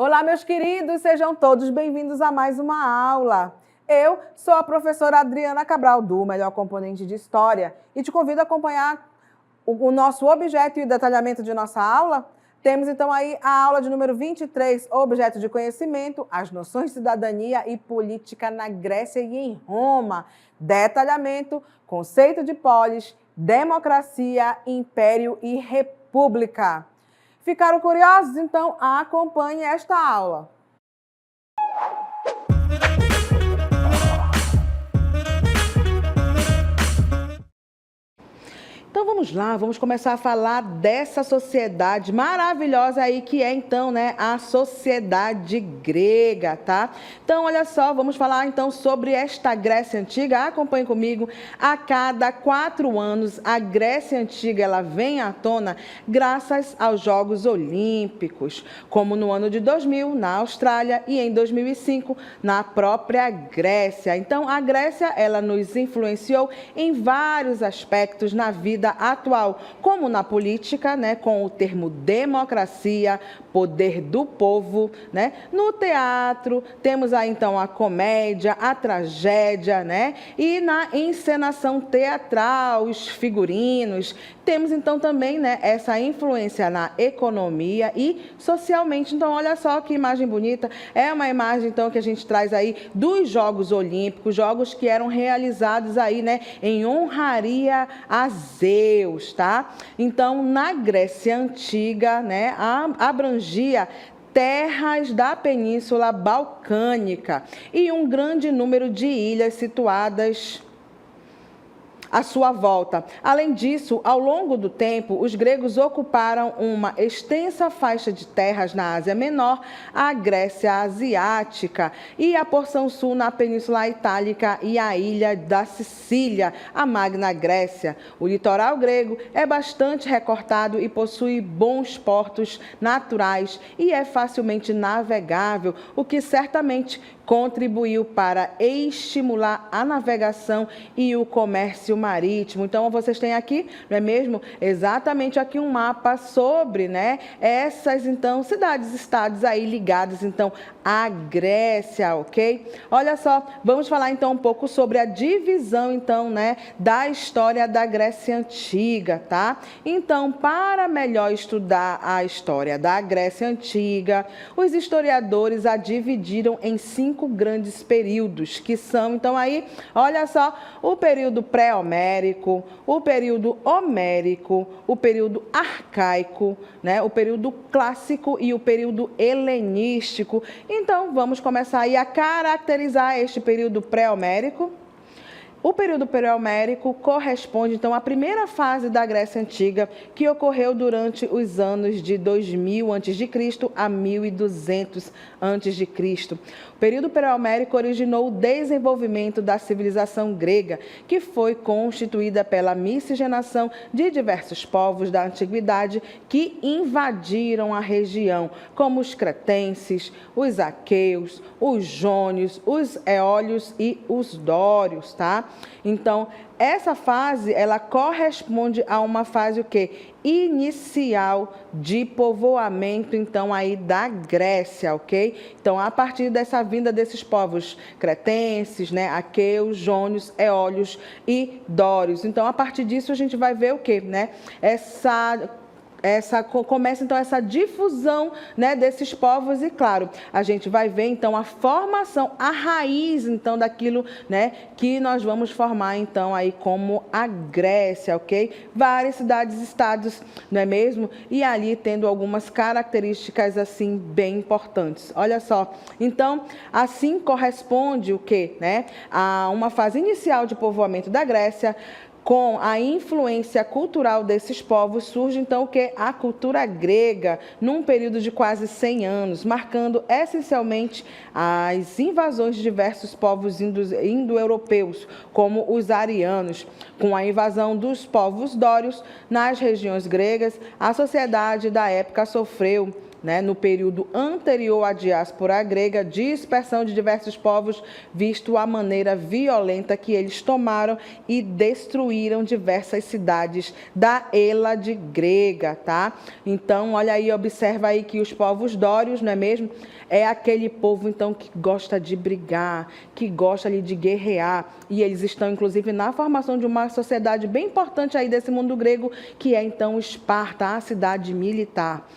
Olá, meus queridos, sejam todos bem-vindos a mais uma aula. Eu sou a professora Adriana Cabral, do Melhor Componente de História, e te convido a acompanhar o nosso objeto e o detalhamento de nossa aula. Temos então aí a aula de número 23, objeto de conhecimento, as noções de cidadania e política na Grécia e em Roma. Detalhamento, conceito de polis, democracia, império e república. Ficaram curiosos? Então acompanhe esta aula. Então vamos lá, vamos começar a falar dessa sociedade maravilhosa aí que é então, né, a sociedade grega, tá? Então olha só, vamos falar então sobre esta Grécia Antiga. Acompanhe comigo. A cada 4 anos a Grécia Antiga ela vem à tona graças aos Jogos Olímpicos, como no ano de 2000 na Austrália e em 2005 na própria Grécia. Então a Grécia ela nos influenciou em vários aspectos na vida atual, como na política, né, com o termo democracia, poder do povo, né? No teatro, temos aí então a comédia, a tragédia, né? E na encenação teatral, os figurinos, temos então também, né, essa influência na economia e socialmente. Então, olha só que imagem bonita. É uma imagem então que a gente traz aí dos Jogos Olímpicos, jogos que eram realizados aí, né, em honraria a Zeus, tá? Então, na Grécia Antiga, né, abrangia terras da Península Balcânica e um grande número de ilhas situadas à sua volta. Além disso, ao longo do tempo, os gregos ocuparam uma extensa faixa de terras na Ásia Menor, a Grécia Asiática e a porção sul na Península Itálica e a ilha da Sicília, a Magna Grécia. O litoral grego é bastante recortado e possui bons portos naturais e é facilmente navegável, o que certamente contribuiu para estimular a navegação e o comércio marítimo. Então, vocês têm aqui, não é mesmo? Exatamente aqui um mapa sobre, né, essas, então, cidades-estados aí ligadas, então, à Grécia, ok? Olha só, vamos falar, então, um pouco sobre a divisão, então, né, da história da Grécia Antiga, tá? Então, para melhor estudar a história da Grécia Antiga, os historiadores a dividiram em 5 grandes períodos, que são, então, aí, olha só, o período pré-homérico, o período homérico, o período arcaico, né, o período clássico e o período helenístico. Então, vamos começar aí a caracterizar este período pré-homérico. O período pré-homérico corresponde, então, à primeira fase da Grécia Antiga, que ocorreu durante os anos de 2000 a.C. a 1200 a.C. O período pré-homérico originou o desenvolvimento da civilização grega, que foi constituída pela miscigenação de diversos povos da antiguidade que invadiram a região, como os cretenses, os aqueus, os jônios, os eólios e os dórios, tá? Então, essa fase, ela corresponde a uma fase o quê? Inicial de povoamento, então, aí da Grécia, ok? Então, a partir dessa vinda desses povos cretenses, né, aqueus, jônios, eólios e dórios. Então, a partir disso, a gente vai ver o quê, né? Começa então essa difusão, né, desses povos e, claro, a gente vai ver então a formação, a raiz então daquilo, né, que nós vamos formar então aí como a Grécia, ok? Várias cidades-estados, não é mesmo? E ali tendo algumas características assim bem importantes. Olha só, então assim corresponde o quê, né, a uma fase inicial de povoamento da Grécia. Com a influência cultural desses povos, surge então o que? A cultura grega, num período de quase 100 anos, marcando essencialmente as invasões de diversos povos indo-europeus, como os arianos. Com a invasão dos povos dórios nas regiões gregas, a sociedade da época sofreu né, no período anterior à diáspora grega, dispersão de diversos povos, visto a maneira violenta que eles tomaram e destruíram diversas cidades da Hélade grega, tá? Então, olha aí, observa aí que os povos dórios, não é mesmo? É aquele povo, então, que gosta de brigar, que gosta ali de guerrear, e eles estão, inclusive, na formação de uma sociedade bem importante aí desse mundo grego, que é, então, Esparta, a cidade militar.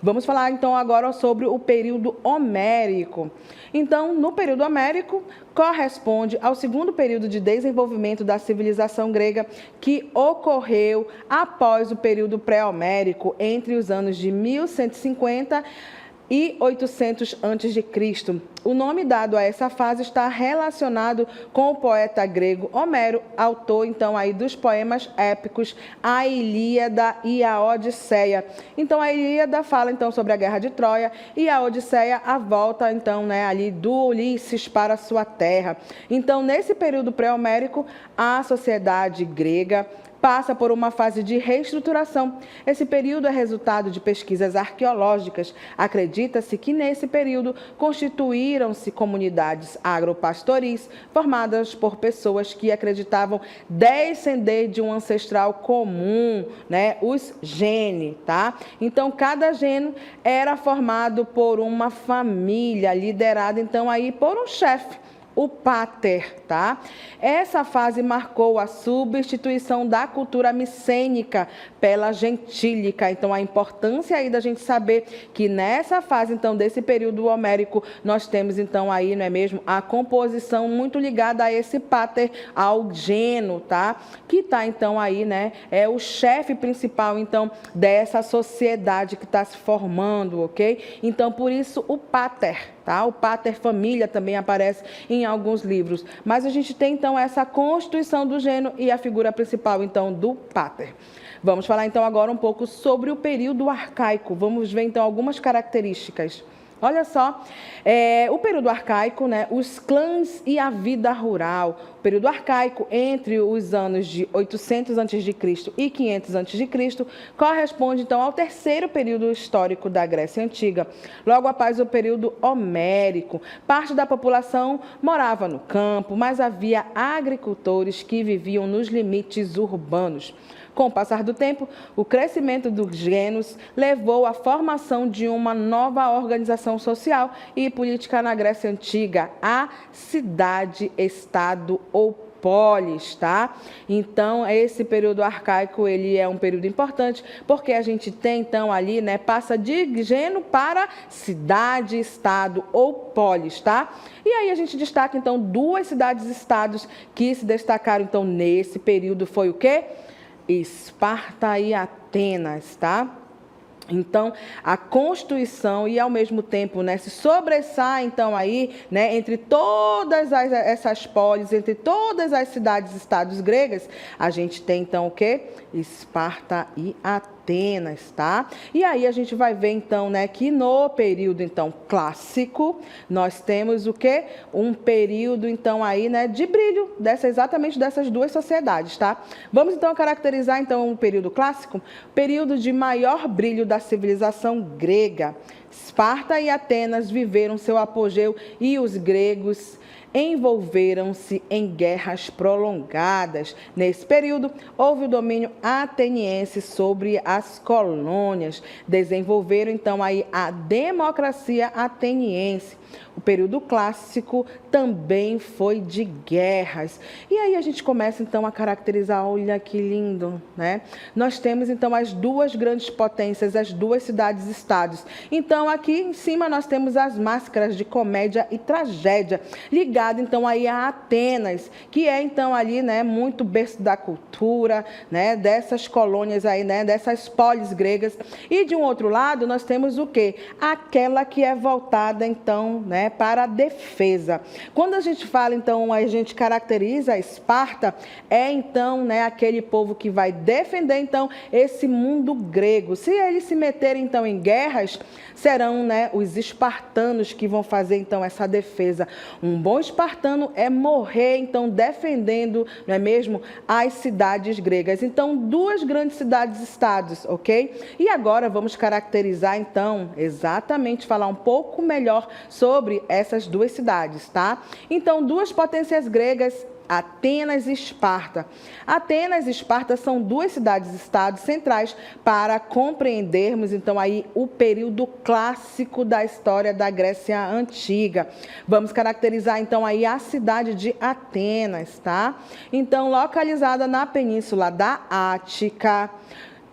Vamos falar, então, agora sobre o período homérico. Então, no período homérico, corresponde ao segundo período de desenvolvimento da civilização grega, que ocorreu após o período pré-homérico, entre os anos de 1150 e 800 a.C. O nome dado a essa fase está relacionado com o poeta grego Homero, autor então aí dos poemas épicos A Ilíada e a Odisseia. Então a Ilíada fala então sobre a guerra de Troia e a Odisseia a volta então, né, ali do Ulisses para sua terra. Então nesse período pré-homérico, a sociedade grega passa por uma fase de reestruturação. Esse período é resultado de pesquisas arqueológicas. Acredita-se que nesse período constituíram-se comunidades agropastoris formadas por pessoas que acreditavam descender de um ancestral comum, né, os gene, tá? Então cada gene era formado por uma família liderada então aí por um chefe, o pater, tá? Essa fase marcou a substituição da cultura micênica pela gentílica. Então, a importância aí da gente saber que nessa fase, então, desse período homérico, nós temos, então, aí, não é mesmo, a composição muito ligada a esse pater, ao geno, tá? Que tá, então, aí, né, é o chefe principal, então, dessa sociedade que está se formando, ok? Então, por isso, o pater. Tá? O pater família também aparece em alguns livros. Mas a gente tem, então, essa constituição do gênero e a figura principal, então, do pater. Vamos falar, então, agora um pouco sobre o período arcaico. Vamos ver, então, algumas características. Olha só, o período arcaico, né, os clãs e a vida rural. O período arcaico, entre os anos de 800 a.C. e 500 a.C., corresponde, então, ao terceiro período histórico da Grécia Antiga, logo após o período homérico. Parte da população morava no campo, mas havia agricultores que viviam nos limites urbanos. Com o passar do tempo, o crescimento dos gêneros levou à formação de uma nova organização social e política na Grécia Antiga, a cidade-estado ou polis, tá? Então, esse período arcaico, ele é um período importante, porque a gente tem, então, ali, né, passa de gênero para cidade, estado ou polis, tá? E aí a gente destaca, então, duas cidades-estados que se destacaram, então, nesse período, foi o quê? Esparta e Atenas, tá? Então, a Constituição e, ao mesmo tempo, né, se sobressai, então, aí, né, entre todas essas polis, entre todas as cidades-estados gregas, a gente tem, então, o quê? Esparta e Atenas, tá? E aí a gente vai ver, então, né, que no período, então, clássico, nós temos o quê? Um período, então, aí, né, de brilho, exatamente dessas duas sociedades, tá? Vamos, então, caracterizar, então, o período clássico, período de maior brilho da civilização grega. Esparta e Atenas viveram seu apogeu e os gregos envolveram-se em guerras prolongadas. Nesse período, houve o domínio ateniense sobre as colônias. Desenvolveram, então, aí a democracia ateniense. O período clássico também foi de guerras. E aí a gente começa, então, a caracterizar, olha que lindo, né? Nós temos, então, as duas grandes potências, as duas cidades-estados. Então, aqui em cima nós temos as máscaras de comédia e tragédia, ligado, então, aí a Atenas, que é, então, ali, né, muito berço da cultura, né, dessas colônias aí, né, dessas polis gregas. E, de um outro lado, nós temos o quê? Aquela que é voltada, então, né, para a defesa. Quando a gente fala, então, a gente caracteriza a Esparta, é, então, né, aquele povo que vai defender, então, esse mundo grego. Se eles se meterem, então, em guerras, serão, né, os espartanos que vão fazer, então, essa defesa. Um bom espartano é morrer, então, defendendo, não é mesmo, as cidades gregas. Então, duas grandes cidades-estados, ok? E agora vamos caracterizar, então, exatamente, falar um pouco melhor sobre essas duas cidades, tá? Então, duas potências gregas, Atenas e Esparta. Atenas e Esparta são duas cidades-estados centrais para compreendermos, então, aí o período clássico da história da Grécia Antiga. Vamos caracterizar, então, aí a cidade de Atenas, tá? Então, localizada na Península da Ática,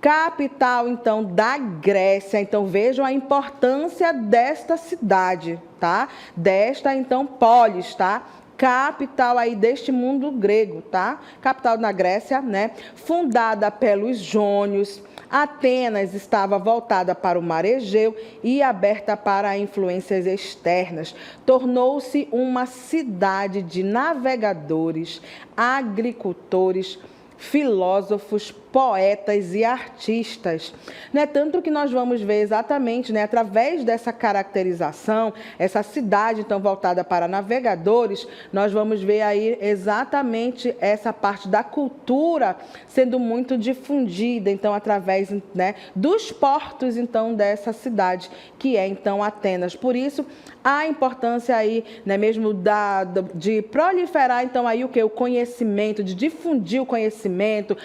capital, então, da Grécia. Então, vejam a importância desta cidade, tá? Desta, então, polis, tá? Capital aí deste mundo grego, tá? Capital na Grécia, né? Fundada pelos jônios. Atenas estava voltada para o mar Egeu e aberta para influências externas. Tornou-se uma cidade de navegadores, agricultores, filósofos, poetas e artistas, né? Tanto que nós vamos ver exatamente, né, através dessa caracterização, essa cidade então voltada para navegadores, nós vamos ver aí exatamente essa parte da cultura sendo muito difundida, então através, né, dos portos então dessa cidade que é então Atenas. Por isso a importância aí, né, mesmo de proliferar então aí o conhecimento, de difundir o conhecimento,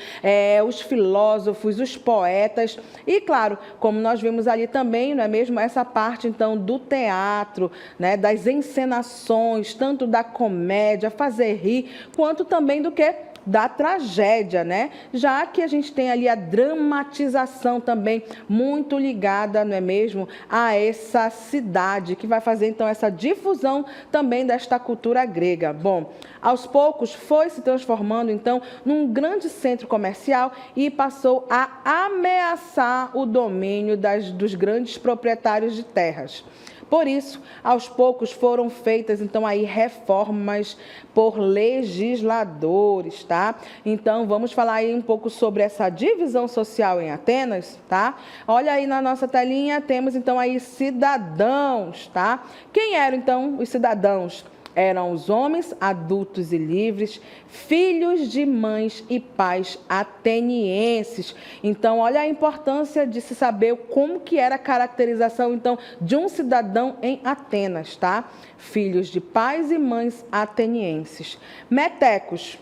os filósofos, os poetas e, claro, como nós vimos ali também, não é mesmo, essa parte, então, do teatro, né, das encenações, tanto da comédia, fazer rir, quanto também do que? Da tragédia, né? Já que a gente tem ali a dramatização também muito ligada, não é mesmo, a essa cidade, que vai fazer então essa difusão também desta cultura grega. Bom, aos poucos foi se transformando então num grande centro comercial e passou a ameaçar o domínio dos grandes proprietários de terras. Por isso, aos poucos foram feitas, então, aí reformas por legisladores, tá? Então, vamos falar aí um pouco sobre essa divisão social em Atenas, tá? Olha aí na nossa telinha, temos, então, aí cidadãos, tá? Quem eram, então, os cidadãos? Eram os homens adultos e livres, filhos de mães e pais atenienses. Então, olha a importância de se saber como que era a caracterização, então, de um cidadão em Atenas, tá? Filhos de pais e mães atenienses. Metecos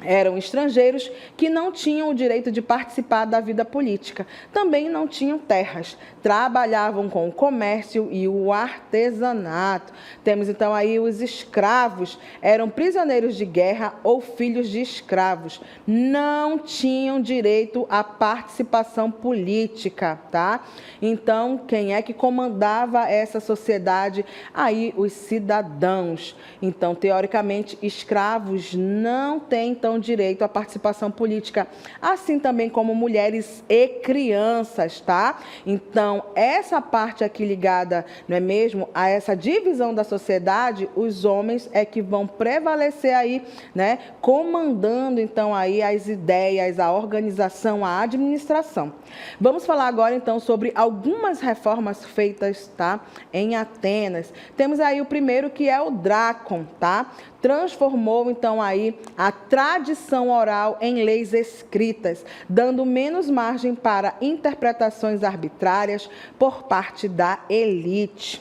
eram estrangeiros que não tinham o direito de participar da vida política. Também não tinham terras. Trabalhavam com o comércio e o artesanato. Temos então aí os escravos. Eram prisioneiros de guerra ou filhos de escravos. Não tinham direito à participação política, tá? Então, quem é que comandava essa sociedade? Aí, os cidadãos. Então, teoricamente, escravos não têm, então, direito à participação política, assim também como mulheres e crianças, tá? Então, essa parte aqui ligada, não é mesmo, a essa divisão da sociedade, os homens é que vão prevalecer aí, né, comandando, então, aí as ideias, a organização, a administração. Vamos falar agora, então, sobre algumas reformas feitas, tá, em Atenas. Temos aí o primeiro, que é o Drácon, tá? Transformou, então, aí a tradição oral em leis escritas, dando menos margem para interpretações arbitrárias por parte da elite.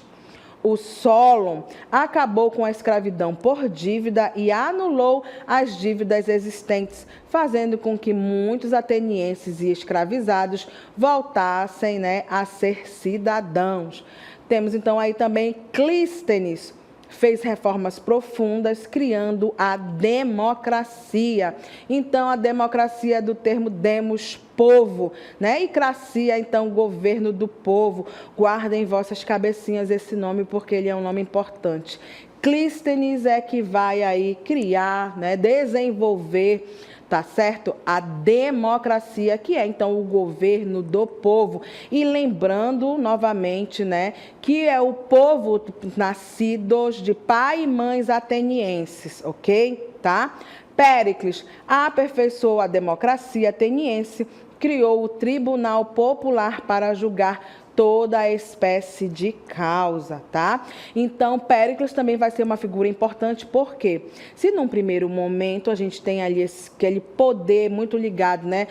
O Solon acabou com a escravidão por dívida e anulou as dívidas existentes, fazendo com que muitos atenienses e escravizados voltassem, né, a ser cidadãos. Temos então aí também Clístenes, fez reformas profundas, criando a democracia. Então, a democracia é do termo demos, povo, né? E cracia, então, governo do povo. Guardem em vossas cabecinhas esse nome, porque ele é um nome importante. Clístenes é que vai aí criar, né, desenvolver, tá certo? A democracia, que é, então, o governo do povo. E lembrando, novamente, né, que é o povo nascidos de pai e mães atenienses, ok? Tá? Péricles aperfeiçoou a democracia ateniense, criou o Tribunal Popular para julgar toda espécie de causa, tá? Então, Péricles também vai ser uma figura importante, porque se num primeiro momento a gente tem ali aquele poder muito ligado, né,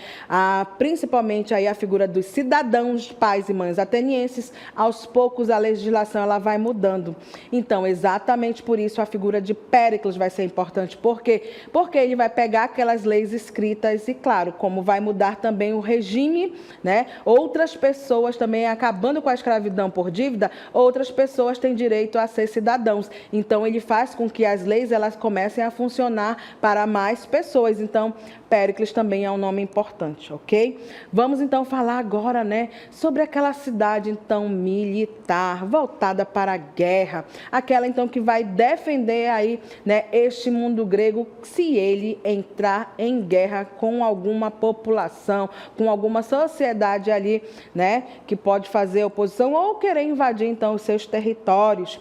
principalmente aí a figura dos cidadãos, pais e mães atenienses, aos poucos a legislação ela vai mudando. Então, exatamente por isso a figura de Péricles vai ser importante. Por quê? Porque ele vai pegar aquelas leis escritas e, claro, como vai mudar também o regime, né, outras pessoas também acabando com a escravidão por dívida, outras pessoas têm direito a ser cidadãos. Então, ele faz com que as leis elas comecem a funcionar para mais pessoas. Então, Péricles também é um nome importante, ok? Vamos então falar agora, né, sobre aquela cidade então militar, voltada para a guerra, aquela então que vai defender aí, né, este mundo grego se ele entrar em guerra com alguma população, com alguma sociedade ali, né, que pode fazer oposição ou querer invadir então os seus territórios.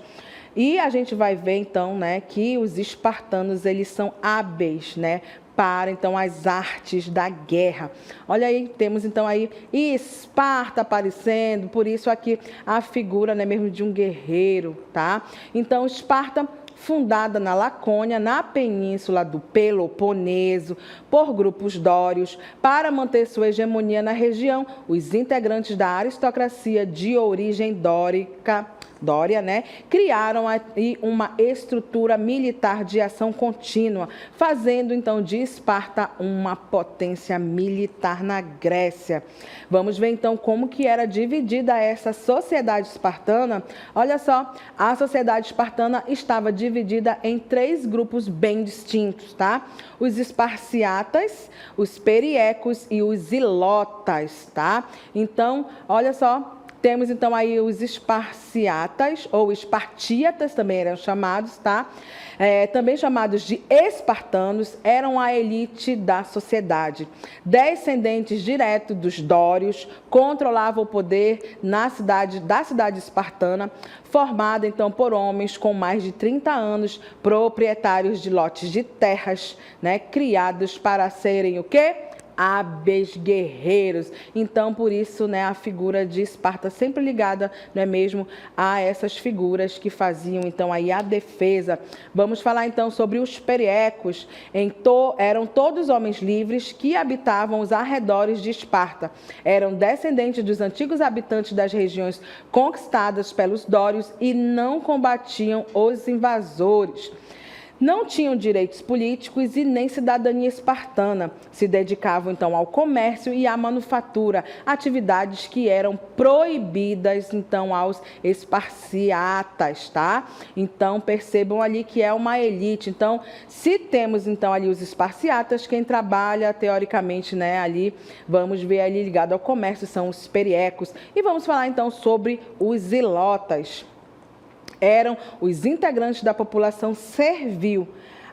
E a gente vai ver então, né, que os espartanos eles são hábeis, né, para então as artes da guerra. Olha aí, temos então aí Esparta aparecendo, por isso aqui a figura, né, mesmo de um guerreiro, tá? Então, Esparta, fundada na Lacônia, na península do Peloponeso, por grupos dórios, para manter sua hegemonia na região, os integrantes da aristocracia de origem dória, né, criaram aí uma estrutura militar de ação contínua, fazendo então de Esparta uma potência militar na Grécia. Vamos ver então como que era dividida essa sociedade espartana. Olha só, a sociedade espartana estava dividida em 3 grupos bem distintos, tá? Os esparciatas, os periecos e os ilotas, tá? Então, olha só, temos então aí os esparciatas, ou espartíatas também eram chamados, tá? Também chamados de espartanos, eram a elite da sociedade. Descendentes diretos dos dórios, controlavam o poder da cidade espartana, formada então por homens com mais de 30 anos, proprietários de lotes de terras, né, criados para serem o quê? Hábeis guerreiros. Então, por isso, né, a figura de Esparta sempre ligada, não é mesmo, a essas figuras que faziam, então, aí a defesa. Vamos falar, então, sobre os periecos. Eram todos homens livres que habitavam os arredores de Esparta. Eram descendentes dos antigos habitantes das regiões conquistadas pelos dórios e não combatiam os invasores. Não tinham direitos políticos e nem cidadania espartana. Se dedicavam, então, ao comércio e à manufatura, atividades que eram proibidas, então, aos esparciatas, tá? Então, percebam ali que é uma elite. Então, se temos, então, ali os esparciatas, quem trabalha, teoricamente, né, ali, vamos ver ali ligado ao comércio, são os periecos. E vamos falar, então, sobre os ilotas. Eram os integrantes da população servil,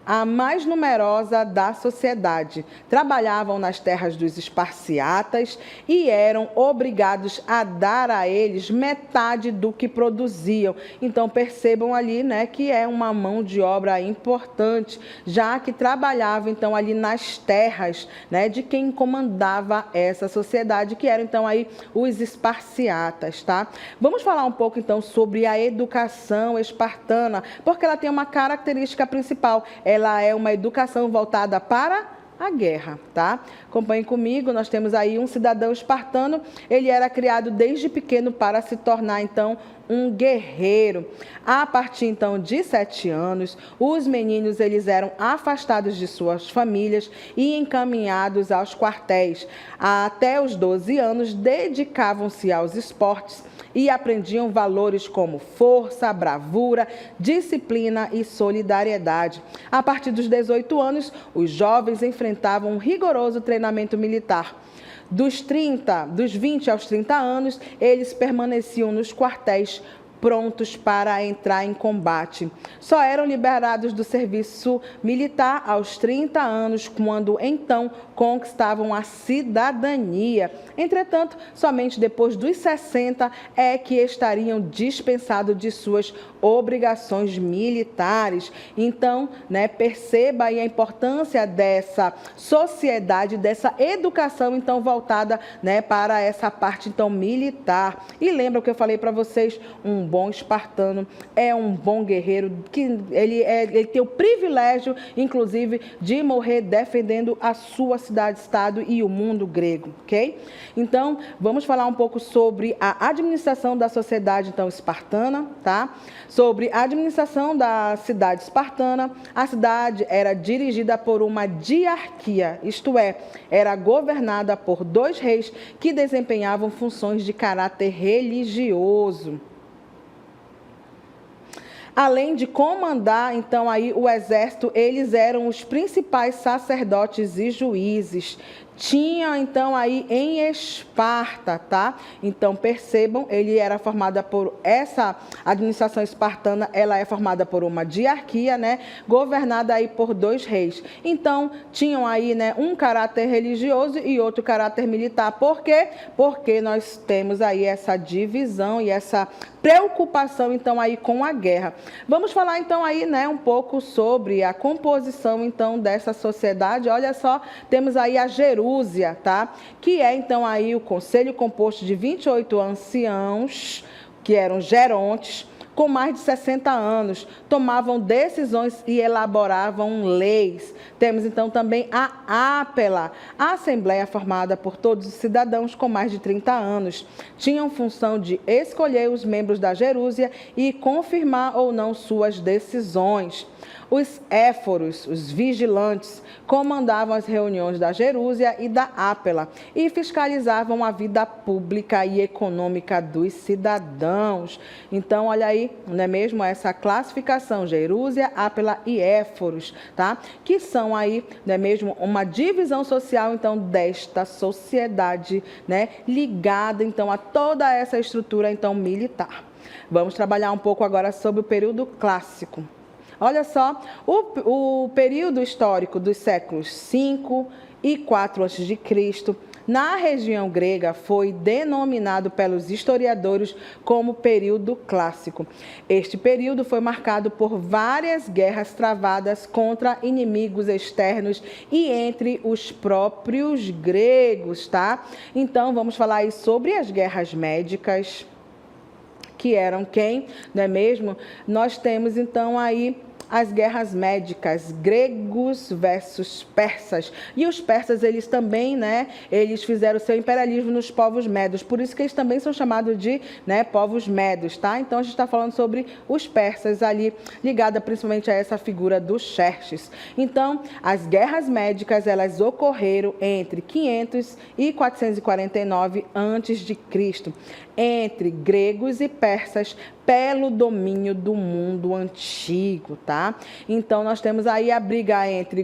a mais numerosa da sociedade. Trabalhavam nas terras dos esparciatas e eram obrigados a dar a eles metade do que produziam. Então, percebam ali, né, que é uma mão de obra importante, já que trabalhava, então, ali nas terras, né, de quem comandava essa sociedade, que eram, então, aí os esparciatas, tá? Vamos falar um pouco, então, sobre a educação espartana, porque ela tem uma característica principal. Ela é uma educação voltada para a guerra, tá? Acompanhem comigo, nós temos aí um cidadão espartano, ele era criado desde pequeno para se tornar, então, um guerreiro. A partir, então, de 7 anos, os meninos, eles eram afastados de suas famílias e encaminhados aos quartéis. Até os 12 anos, dedicavam-se aos esportes e aprendiam valores como força, bravura, disciplina e solidariedade. A partir dos 18 anos, os jovens enfrentavam um rigoroso treinamento militar. Dos 20 aos 30 anos, eles permaneciam nos quartéis, prontos para entrar em combate. Só eram liberados do serviço militar aos 30 anos, quando então conquistavam a cidadania. Entretanto, somente depois dos 60 é que estariam dispensados de suas obrigações militares. Então, né, perceba aí a importância dessa sociedade, dessa educação, então, voltada, né, para essa parte, então, militar. E lembra o que eu falei para vocês? Um bom espartano é um bom guerreiro, que ele tem o privilégio, inclusive, de morrer defendendo a sua cidade-estado e o mundo grego, ok? Então, vamos falar um pouco sobre a administração da sociedade, então, espartana, tá? Sobre a administração da cidade espartana, a cidade era dirigida por uma diarquia, isto é, era governada por 2 reis que desempenhavam funções de caráter religioso. Além de comandar, então, aí o exército, eles eram os principais sacerdotes e juízes. Tinha, então, aí em Esparta, tá? Então, percebam, ele era formada por essa administração espartana, ela é formada por uma diarquia, né? Governada aí por 2 reis. Então, tinham aí, né, um caráter religioso e outro caráter militar. Por quê? Porque nós temos aí essa divisão e essa preocupação, então, aí com a guerra. Vamos falar, então, aí, né, um pouco sobre a composição, então, dessa sociedade. Olha só, temos aí a Jerúsia, tá? Que é, então, aí o conselho composto de 28 anciãos, que eram gerontes, com mais de 60 anos, tomavam decisões e elaboravam leis. Temos, então, também a Ápela, a assembleia formada por todos os cidadãos com mais de 30 anos. Tinham função de escolher os membros da Jerúsia e confirmar ou não suas decisões. Os éforos, os vigilantes, comandavam as reuniões da Jerúsia e da Ápela e fiscalizavam a vida pública e econômica dos cidadãos. Então, olha aí, não é mesmo essa classificação, Jerúsia, Ápela e éforos, tá? Que são aí, não é mesmo, uma divisão social, então, desta sociedade, né? Ligada, então, a toda essa estrutura, então, militar. Vamos trabalhar um pouco agora sobre o período clássico. Olha só, o período histórico dos séculos 5 e 4 a.C., na região grega, foi denominado pelos historiadores como período clássico. Este período foi marcado por várias guerras travadas contra inimigos externos e entre os próprios gregos, tá? Então, vamos falar aí sobre as guerras médicas, que eram quem, não é mesmo? Nós temos, então, aí as guerras médicas, gregos versus persas. E os persas, eles também, né, eles fizeram seu imperialismo nos povos médios, por isso que eles também são chamados de, né, povos médios, tá? Então, a gente está falando sobre os persas ali, ligada principalmente a essa figura do Xerxes. Então, as guerras médicas, elas ocorreram entre 500 e 449 a.C., entre gregos e persas, pelo domínio do mundo antigo, tá? Então, nós temos aí a briga entre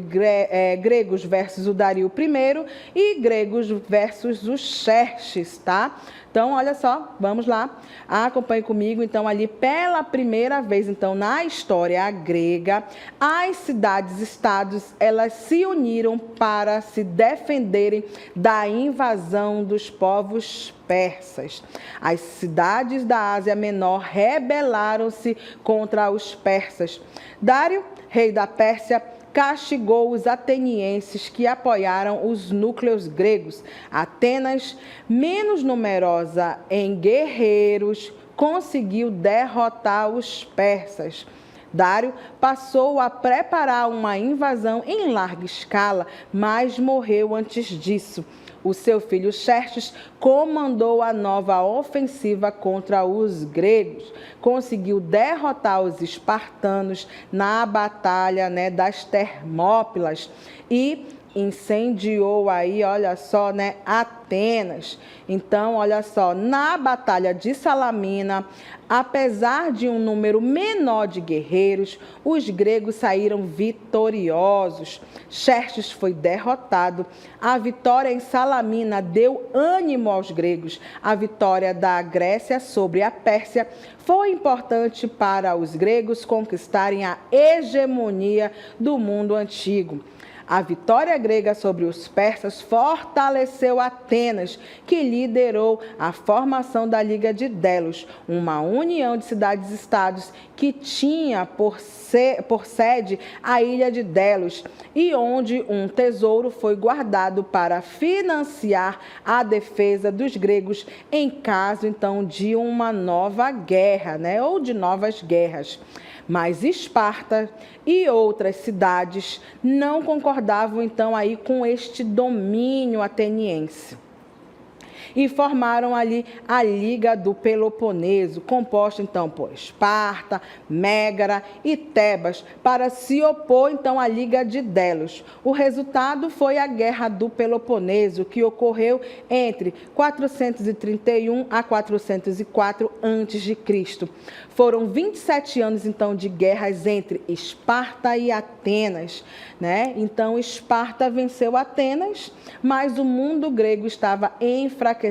gregos versus o Dario I e gregos versus o Xerxes, tá? Então, olha só, vamos lá, acompanhe comigo. Então, ali pela primeira vez, então, na história grega, as cidades-estados, elas se uniram para se defenderem da invasão dos povos persas. As cidades da Ásia Menor rebelaram-se contra os persas. Dário, rei da Pérsia, castigou os atenienses que apoiaram os núcleos gregos. Atenas, menos numerosa em guerreiros, conseguiu derrotar os persas. Dário passou a preparar uma invasão em larga escala, mas morreu antes disso. O seu filho Xerxes comandou a nova ofensiva contra os gregos. Conseguiu derrotar os espartanos na batalha, né, das Termópilas e incendiou aí, olha só, né, Atenas. Então, olha só, na batalha de Salamina, apesar de um número menor de guerreiros, os gregos saíram vitoriosos. Xerxes foi derrotado. A vitória em Salamina deu ânimo aos gregos. A vitória da Grécia sobre a Pérsia foi importante para os gregos conquistarem a hegemonia do mundo antigo. A vitória grega sobre os persas fortaleceu Atenas, que liderou a formação da Liga de Delos, uma união de cidades-estados que tinha por sede a ilha de Delos, e onde um tesouro foi guardado para financiar a defesa dos gregos em caso, então, de uma nova guerra, né, ou de novas guerras. Mas Esparta e outras cidades não concordavam, então, aí com este domínio ateniense. E formaram ali a Liga do Peloponeso, composta então por Esparta, Mégara e Tebas, para se opor então à Liga de Delos. O resultado foi a Guerra do Peloponeso, que ocorreu entre 431 a 404 a.C. Foram 27 anos então de guerras entre Esparta e Atenas, né? Então Esparta venceu Atenas, mas o mundo grego estava enfraquecido,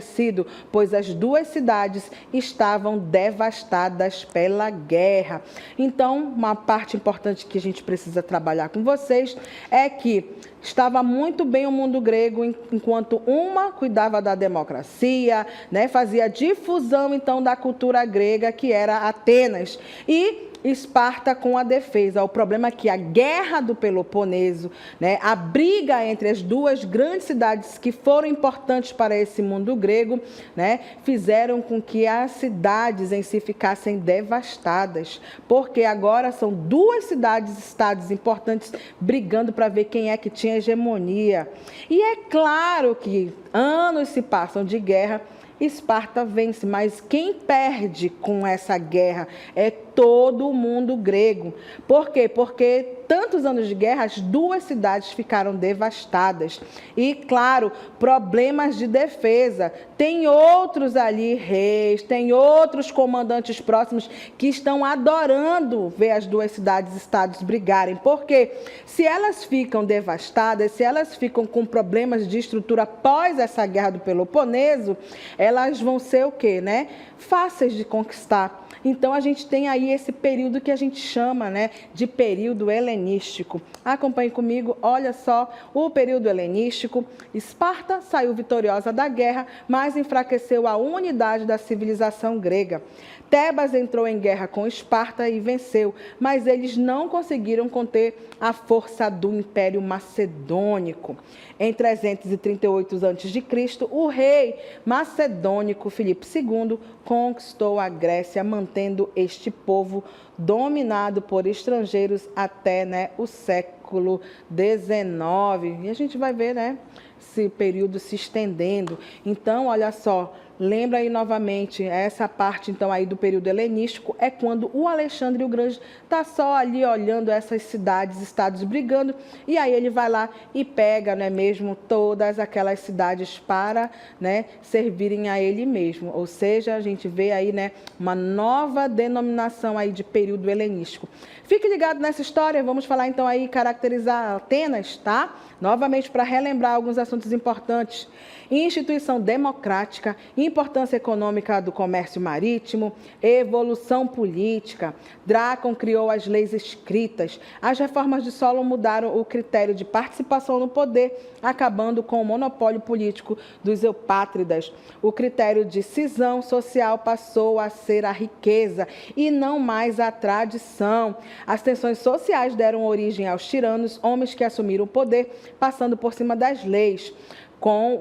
pois as duas cidades estavam devastadas pela guerra. Então, uma parte importante que a gente precisa trabalhar com vocês é que estava muito bem o mundo grego, enquanto uma cuidava da democracia, né, fazia difusão então da cultura grega, que era Atenas, e Esparta com a defesa. O problema é que a Guerra do Peloponeso, né, a briga entre as duas grandes cidades que foram importantes para esse mundo grego, né, fizeram com que as cidades em si ficassem devastadas, porque agora são duas cidades-estados importantes brigando para ver quem é que tinha hegemonia. E é claro que anos se passam de guerra, Esparta vence, mas quem perde com essa guerra é todo o mundo grego. Por quê? Porque tantos anos de guerra, as duas cidades ficaram devastadas. E, claro, problemas de defesa. Tem outros ali, reis, tem outros comandantes próximos que estão adorando ver as duas cidades-estados brigarem. Porque se elas ficam devastadas, se elas ficam com problemas de estrutura após essa guerra do Peloponeso, elas vão ser o quê, né? Fáceis de conquistar. Então, a gente tem aí esse período que a gente chama, né, de período helenístico. Acompanhe comigo, olha só, o período helenístico. Esparta saiu vitoriosa da guerra, mas enfraqueceu a unidade da civilização grega. Tebas entrou em guerra com Esparta e venceu, mas eles não conseguiram conter a força do Império Macedônico. Em 338 a.C., o rei macedônico Filipe II conquistou a Grécia, mantendo este povo dominado por estrangeiros até, né, o século XIX. E a gente vai ver, né, esse período se estendendo. Então, olha só, lembra aí novamente, essa parte então aí do período helenístico é quando o Alexandre o Grande está só ali olhando essas cidades, estados brigando, e aí ele vai lá e pega, não é mesmo, todas aquelas cidades para, né, servirem a ele mesmo. Ou seja, a gente vê aí, né, uma nova denominação aí de período helenístico. Fique ligado nessa história, vamos falar então aí, caracterizar Atenas, tá? Novamente para relembrar alguns assuntos importantes. Instituição democrática, importância econômica do comércio marítimo, evolução política. Drácon criou as leis escritas. As reformas de Solon mudaram o critério de participação no poder, acabando com o monopólio político dos eupátridas. O critério de cisão social passou a ser a riqueza e não mais a tradição. As tensões sociais deram origem aos tiranos, homens que assumiram o poder, passando por cima das leis, com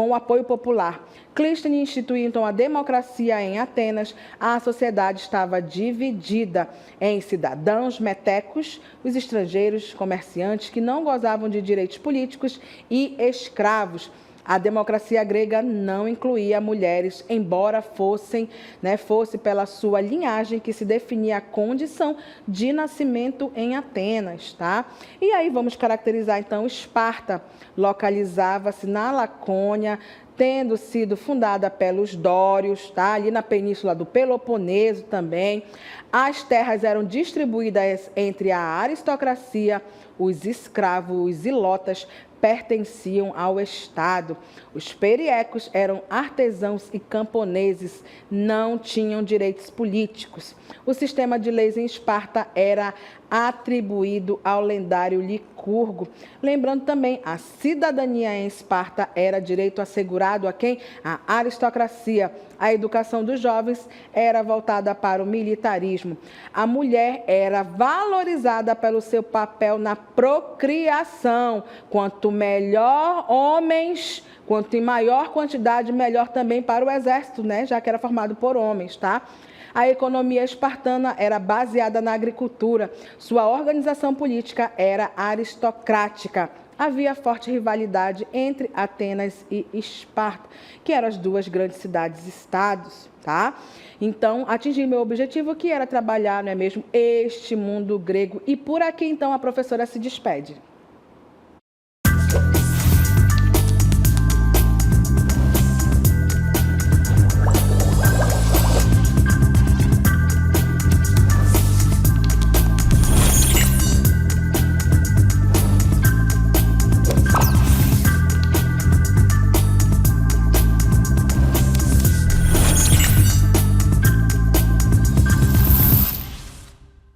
o apoio popular. Clístenes instituiu então a democracia em Atenas. A sociedade estava dividida em cidadãos metecos, os estrangeiros, comerciantes que não gozavam de direitos políticos, e escravos. A democracia grega não incluía mulheres, embora fosse pela sua linhagem que se definia a condição de nascimento em Atenas, tá? E aí vamos caracterizar então Esparta. Localizava-se na Lacônia, tendo sido fundada pelos dórios, tá? Ali na península do Peloponeso também. As terras eram distribuídas entre a aristocracia, os escravos, os ilotas, pertenciam ao Estado. Os periecos eram artesãos e camponeses, não tinham direitos políticos. O sistema de leis em Esparta era atribuído ao lendário Licurgo. Lembrando também, a cidadania em Esparta era direito assegurado a quem? A aristocracia. A educação dos jovens era voltada para o militarismo. A mulher era valorizada pelo seu papel na procriação. Quanto melhor homens, quanto em maior quantidade, melhor também para o exército, né? Já que era formado por homens, tá? A economia espartana era baseada na agricultura. Sua organização política era aristocrática. Havia forte rivalidade entre Atenas e Esparta, que eram as duas grandes cidades-estados, tá? Então, atingi meu objetivo, que era trabalhar, não é mesmo, este mundo grego. E por aqui, então, a professora se despede.